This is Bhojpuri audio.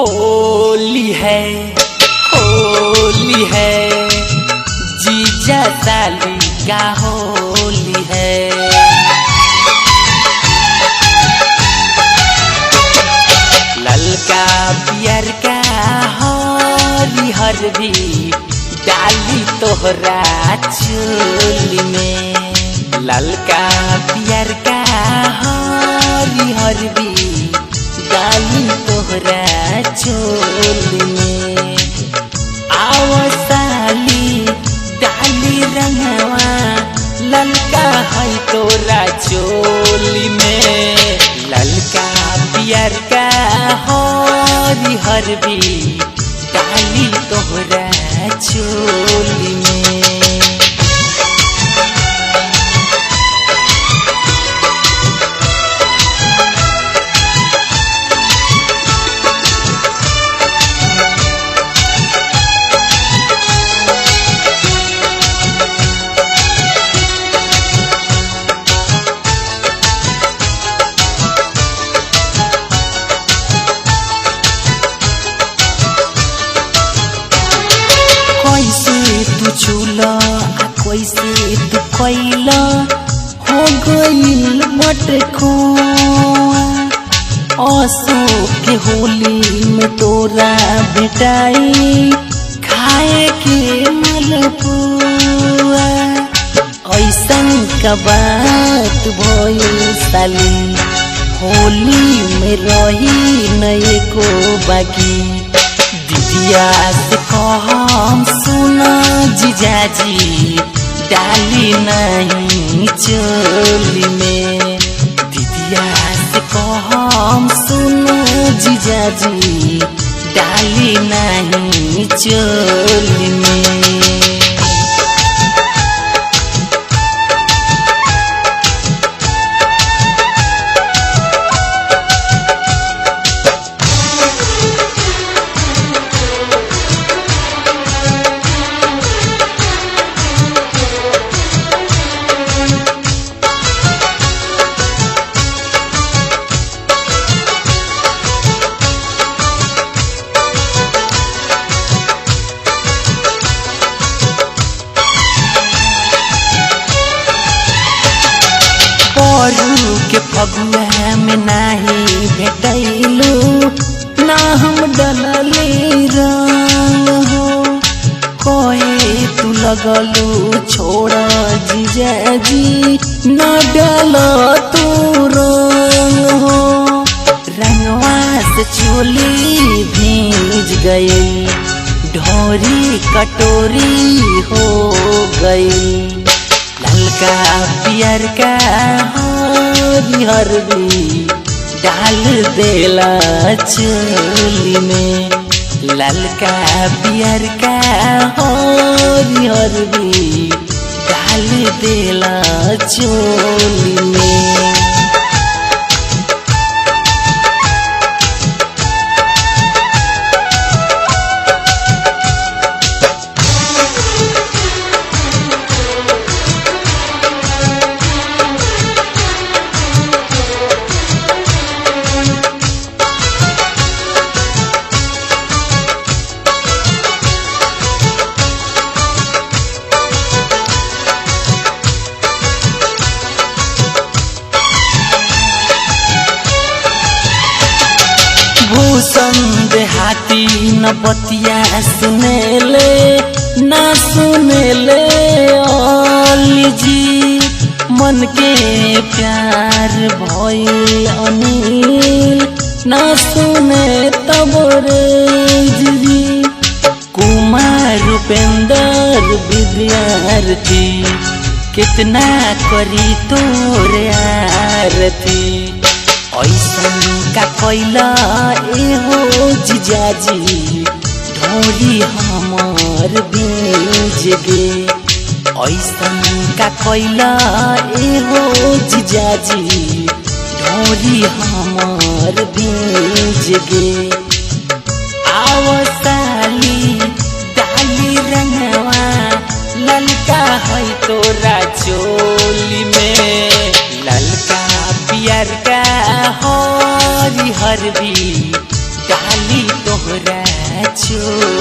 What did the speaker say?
होली है जीजा साली का होली है। ललका पियर का हरिहर भी डाली तोहरा चोली में। ललका पियर का हरिहर भी डाली तोहरा चोली में। आओ साली डाली रंगवा ललका है तोरा चोली में। ललका पियर का हरिहर भी डाली तोहरा चोली में। तू चूला कैसे तू कैला हो गईल मटको। अशोक के होली में तोरा बेटाई खाए के मलपुआ। ऐसन का बात भइल साली होली में रही नए को बाकी। दिदिया से कहम सुना जीजाजी डाली नहीं चोली में। दिदिया से कहम सुना जीजाजी डाली नहीं चोली में। के फगुआ में नाही भेटैलू ना हम डलले रंग हो। कहे तू लगलू छोड़ जीजाजी न डल तू रंग हो। रंगवा से चोली भीज गई ढोरी कटोरी हो गई। ललका पियर का हरिहर भी डाल देला चोली में। ललका पियर का हरिहर भी डाल देला चोली में। देहाती न बतिया सुनेले ना सुनेले अली जी। मन के प्यार भइल अनिल ना सुने तब रे जी। कुमार उपेंद्र विद्यार्थी कितना करी तोरे आरती। ऐसन का कैला एहो जीजाजी ढोली हमार बीज गे। ऐसन का कैला एहो जीजाजी ढोली हमार बीज गे। आओ साली डाली रंगवा ललका है तोरा चोली में। ललका पियर का हरिहर भी डाली तो छू